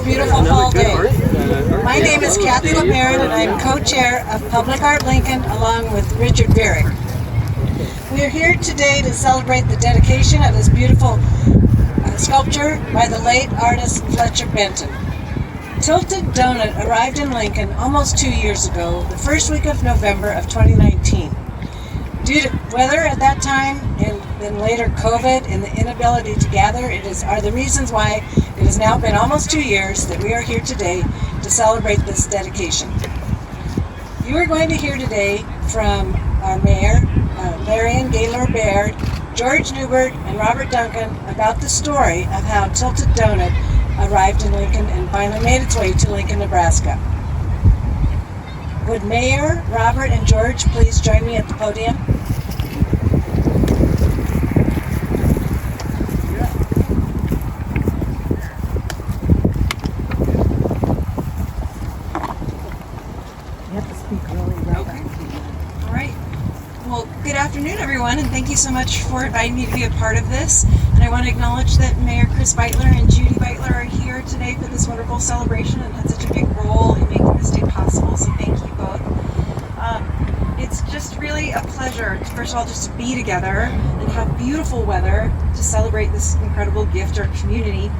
beautiful fall day. My name is Kathy LeBaron, and I'm co-chair of Public Art Lincoln along with Richard Barrick. We are here today to celebrate the dedication of this beautiful sculpture by the late artist Fletcher Benton. Tilted Donut arrived in Lincoln almost 2 years ago, the first week of November of 2019. Due to weather at that time and then later COVID and the inability to gather, are the reasons why it has now been almost 2 years that we are here today to celebrate this dedication. You are going to hear today from our mayor, Leirion, Gaylor, Baird, George Neubert, and Robert Duncan about the story of how Tilted Donut arrived in Lincoln and finally made its way to Lincoln, Nebraska. Would Mayor, Robert, and George please join me at the podium? Good afternoon, everyone, and thank you so much for inviting me to be a part of this. And I want to acknowledge that Mayor Chris Beitler and Judy Beitler are here today for this wonderful celebration and had such a big role in making this day possible, so thank you both. It's just really a pleasure, first of all, just to be together and have beautiful weather to celebrate this incredible gift to our community.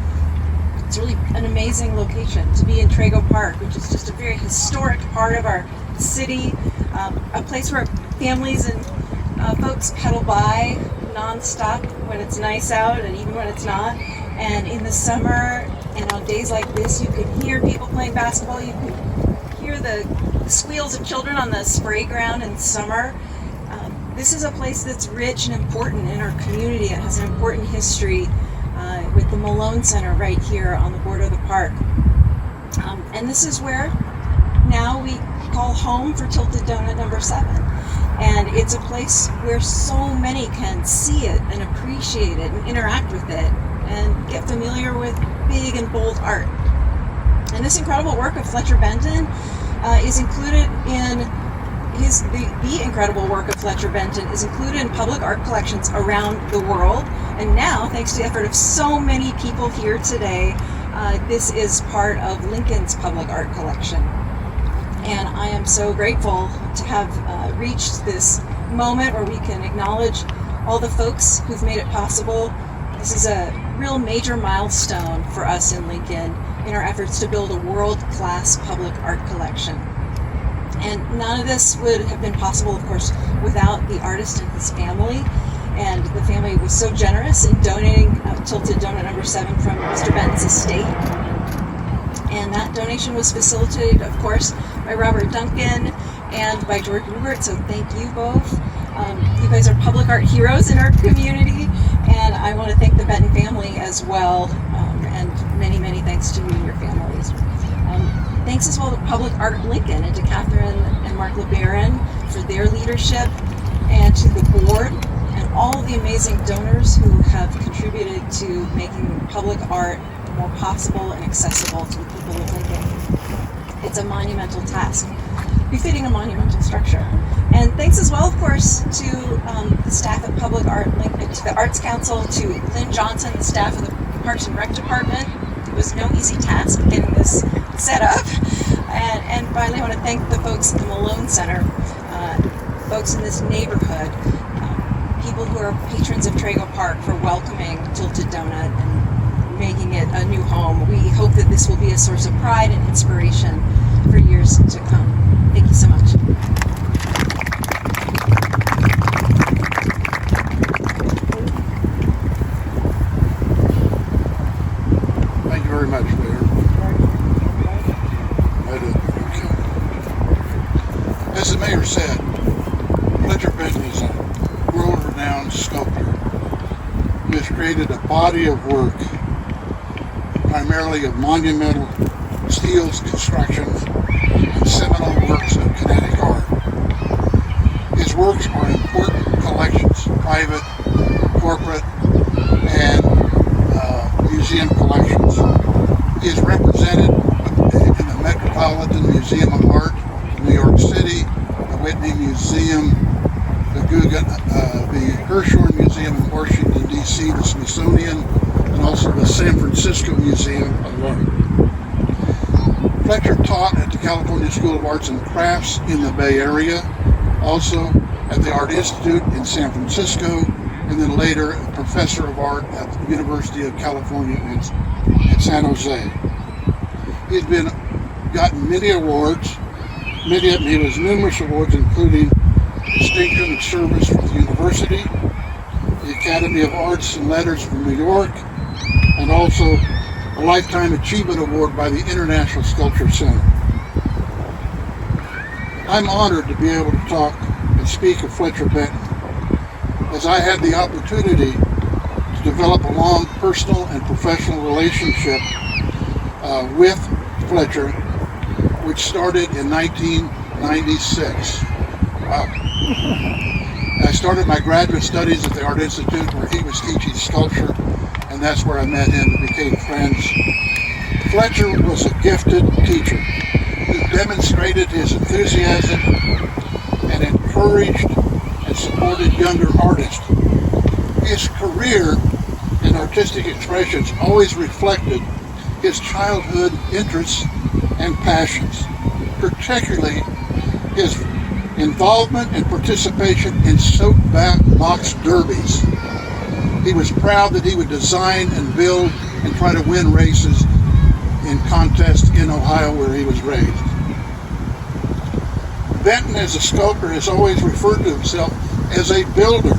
It's really an amazing location to be in Trago Park, which is just a very historic part of our city, a place where families and folks pedal by non-stop when it's nice out and even when it's not. And in the summer and on days like this, you can hear people playing basketball. You can hear the squeals of children on the spray ground in summer. This is a place that's rich and important in our community. It has an important history with the Malone Center right here on the border of the park. And this is where now we call home for Tilted Donut number 7. And it's a place where so many can see it and appreciate it and interact with it and get familiar with big and bold art. And this incredible work of Fletcher Benton is included in the incredible work of Fletcher Benton is included in public art collections around the world. And now, thanks to the effort of so many people here today, this is part of Lincoln's public art collection. And I am so grateful to have reached this moment where we can acknowledge all the folks who've made it possible. This is a real major milestone for us in Lincoln in our efforts to build a world-class public art collection. And none of this would have been possible, of course, without the artist and his family. And the family was so generous in donating Tilted Donut number 7 from Mr. Benton's estate. And that donation was facilitated, of course, by Robert Duncan and by George Neubert, so thank you both. You guys are public art heroes in our community, and I want to thank the Benton family as well, and many, many thanks to you and your families. Thanks as well to Public Art Lincoln and to Catherine and Mark LeBaron for their leadership, and to the board and all the amazing donors who have contributed to making public art more possible and accessible to the people of Lincoln. It's a monumental task, befitting a monumental structure. And thanks as well, of course, to the staff at Public Art Lincoln, to the Arts Council, to Lynn Johnson, the staff of the Parks and Rec Department. It was no easy task getting this set up. And finally, I want to thank the folks at the Malone Center, folks in this neighborhood, people who are patrons of Trago Park for welcoming Tilted Donut and making it a new home. We hope that this will be a source of pride and inspiration for years to come. Thank you so much. Thank you very much, Mayor. As the Mayor said, Fletcher Benton is a world-renowned sculptor who has created a body of work primarily of monumental steels constructions and seminal works of kinetic art. His works are important collections, private, corporate, and museum collections. He is represented in the Metropolitan Museum of Art in New York City, the Whitney Museum, the Hirshhorn Museum in Washington, D.C., the Smithsonian, and also the San Francisco Museum of Art. Fletcher taught at the California School of Arts and Crafts in the Bay Area, also at the Art Institute in San Francisco, and then later a professor of art at the University of California in San Jose. He's gotten many awards. He has numerous awards, including Distinction of Service from the University, the Academy of Arts and Letters from New York, and also a Lifetime Achievement Award by the International Sculpture Center. I'm honored to be able to talk and speak of Fletcher Benton, as I had the opportunity to develop a long personal and professional relationship with Fletcher, which started in 1996. Wow. I started my graduate studies at the Art Institute, where he was teaching sculpture, and that's where I met him and became friends. Fletcher was a gifted teacher who demonstrated his enthusiasm and encouraged and supported younger artists. His career and artistic expressions always reflected his childhood interests and passions, particularly his involvement and participation in soapbox derbies. He was proud that he would design and build and try to win races in contests in Ohio, where he was raised. Benton, as a sculptor, has always referred to himself as a builder.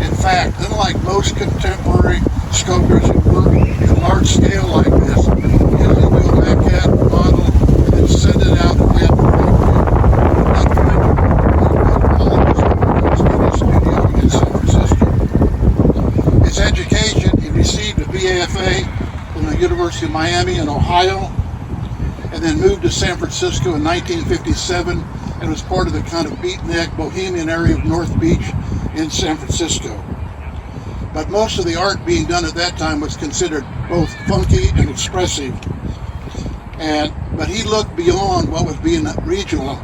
In fact, unlike most contemporary sculptors who work at large scale like this, he only do a maquette, model, and send it out and have it in his San Francisco. His education, he received a BAFA from the University of Miami in Ohio, and then moved to San Francisco in 1957 and was part of the kind of beatnik bohemian area of North Beach in San Francisco. But most of the art being done at that time was considered both funky and expressive. But he looked beyond what was being regional,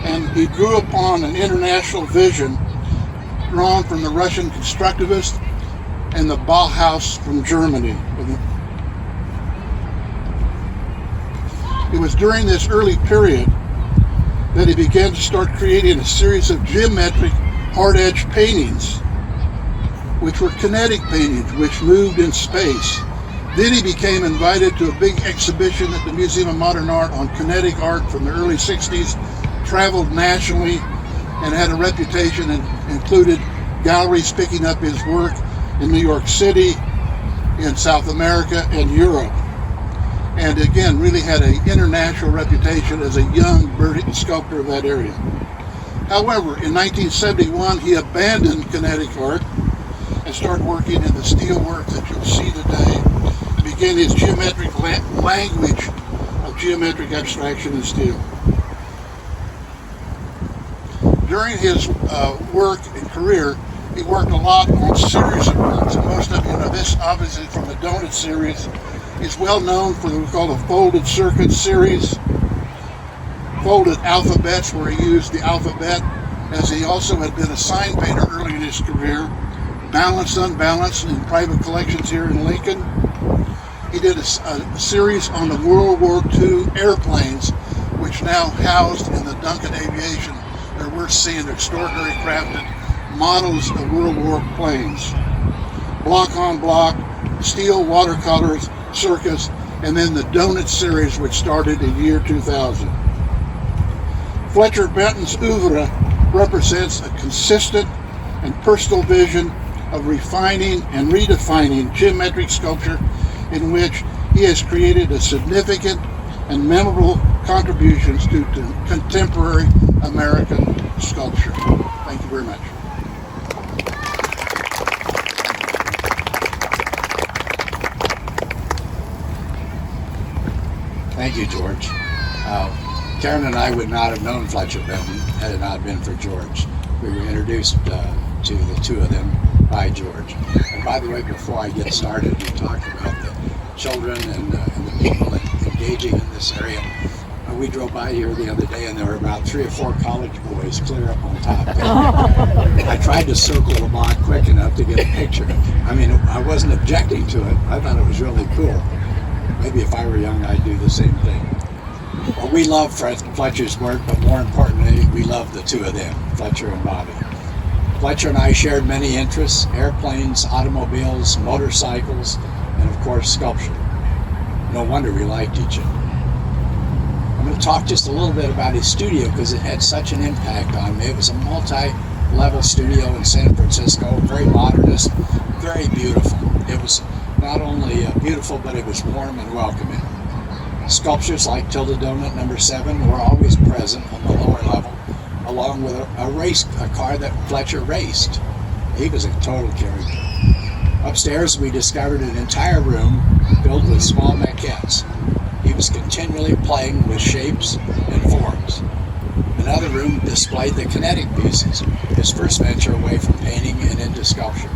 and he drew upon an international vision drawn from the Russian constructivists and the Bauhaus from Germany. It was during this early period that he began to start creating a series of geometric hard-edge paintings, which were kinetic paintings, which moved in space. Then he became invited to a big exhibition at the Museum of Modern Art on kinetic art from the early 60s, traveled nationally, and had a reputation and included galleries picking up his work in New York City, in South America, and Europe. And again, really had an international reputation as a young sculptor of that area. However, in 1971, he abandoned kinetic art and started working in the steel work that you'll see today. He began his geometric language of geometric abstraction in steel. During his work and career, he worked a lot on series of works, and most of you know this obviously from the Donut series. He's well known for what we call the folded circuit series, folded alphabets, where he used the alphabet, as he also had been a sign painter early in his career, balanced, unbalanced, in private collections here in Lincoln. He did a series on the World War II airplanes, which now housed in the Duncan Aviation. They're worth seeing, extraordinary crafted models of World War planes. Block on block, steel watercolors, circus, and then the Donut series, which started in year 2000. Fletcher Benton's oeuvre represents a consistent and personal vision of refining and redefining geometric sculpture, in which he has created a significant and memorable contributions to contemporary American sculpture. Thank you very much. Thank you, George. Karen and I would not have known Fletcher Benton had it not been for George. We were introduced to the two of them by George. And by the way, before I get started, we talked about the children and the people engaging in this area. We drove by here the other day, and there were about 3 or 4 college boys clear up on top. I tried to circle them on quick enough to get a picture. I mean, I wasn't objecting to it. I thought it was really cool. Maybe if I were young, I'd do the same thing. Well, we love Fletcher's work, but more importantly, we love the two of them, Fletcher and Bobbie. Fletcher and I shared many interests: airplanes, automobiles, motorcycles, and of course sculpture. No wonder we liked each other. I'm going to talk just a little bit about his studio because it had such an impact on me. It was a multi-level studio in San Francisco, very modernist, very beautiful. It was not only beautiful, but it was warm and welcoming. Sculptures like Tilda Donut number 7 were always present on the lower level, along with a car that Fletcher raced. He was a total character. Upstairs, we discovered an entire room filled with small maquettes. He was continually playing with shapes and forms. Another room displayed the kinetic pieces, his first venture away from painting and into sculpture.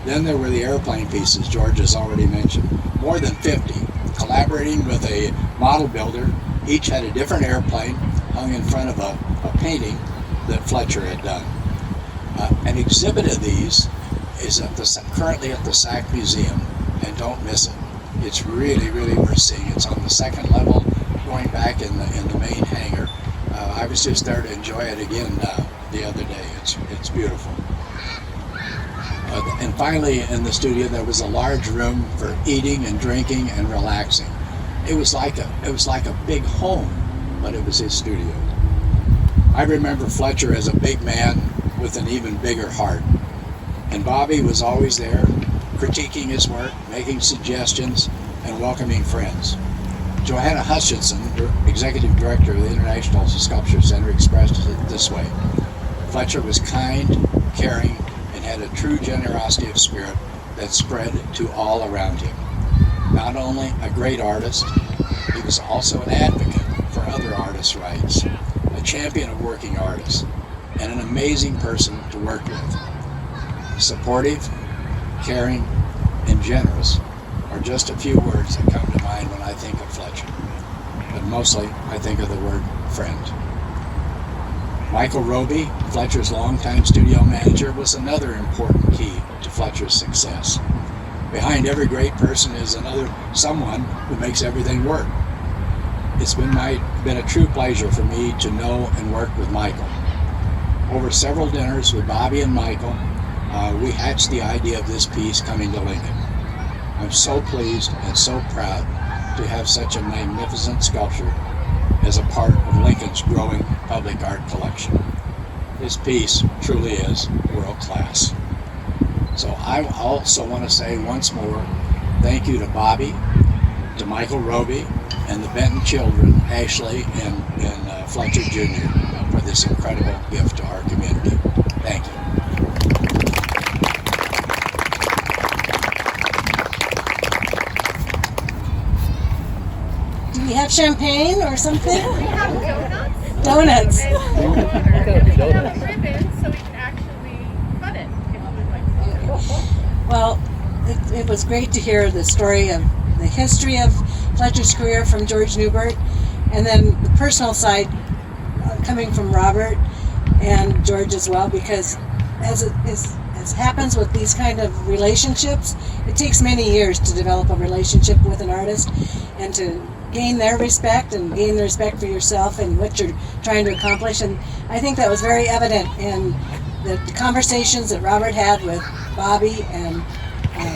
Then there were the airplane pieces George has already mentioned, more than 50. Collaborating with a model builder, each had a different airplane hung in front of a painting that Fletcher had done. An exhibit of these is currently at the SAC Museum, and don't miss it. It's really, really worth seeing. It's on the second level, going back in the main hangar. I was just there to enjoy it again the other day. It's beautiful. And finally, in the studio, there was a large room for eating and drinking and relaxing. It was like a big home, but it was his studio. I remember Fletcher as a big man with an even bigger heart, and Bobbie was always there, critiquing his work, making suggestions, and welcoming friends. Johanna Hutchinson, executive director of the International Sculpture Center, expressed it this way: Fletcher was kind, caring, and had a true generosity of spirit that spread to all around him. Not only a great artist, he was also an advocate for other artists' rights, a champion of working artists, and an amazing person to work with. Supportive, caring, and generous are just a few words that come to mind when I think of Fletcher, but mostly I think of the word friend. Michael Roby, Fletcher's longtime studio manager, was another important key to Fletcher's success. Behind every great person is someone who makes everything work. It's been a true pleasure for me to know and work with Michael. Over several dinners with Bobbie and Michael, we hatched the idea of this piece coming to Lincoln. I'm so pleased and so proud to have such a magnificent sculpture as a part of Lincoln's growing public art collection. This piece truly is world class. So I also want to say once more, thank you to Bobbie, to Michael Roby, and the Benton children, Ashley and Fletcher Jr., for this incredible gift to our community. Thank you. Do we have champagne or something? We have Donuts. donuts. We have ribbons so we can actually cut it if you would like. Well, it was great to hear the story of the history of Fletcher's career from George Neubert, and then the personal side coming from Robert and George as well, because as happens with these kind of relationships, it takes many years to develop a relationship with an artist and to gain their respect and gain the respect for yourself and what you're trying to accomplish. And I think that was very evident in the conversations that Robert had with Bobbie and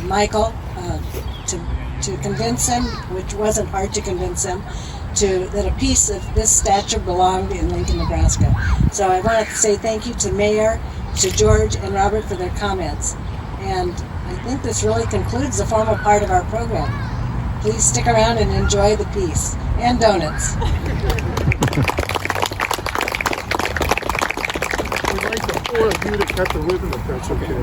Michael to convince him, which wasn't hard to convince him, that a piece of this stature belonged in Lincoln, Nebraska. So I wanted to say thank you to Mayor, to George and Robert for their comments. And I think this really concludes the formal part of our program. Please stick around and enjoy the piece. And donuts. We'd like the four of you to cut the ribbon if that's okay.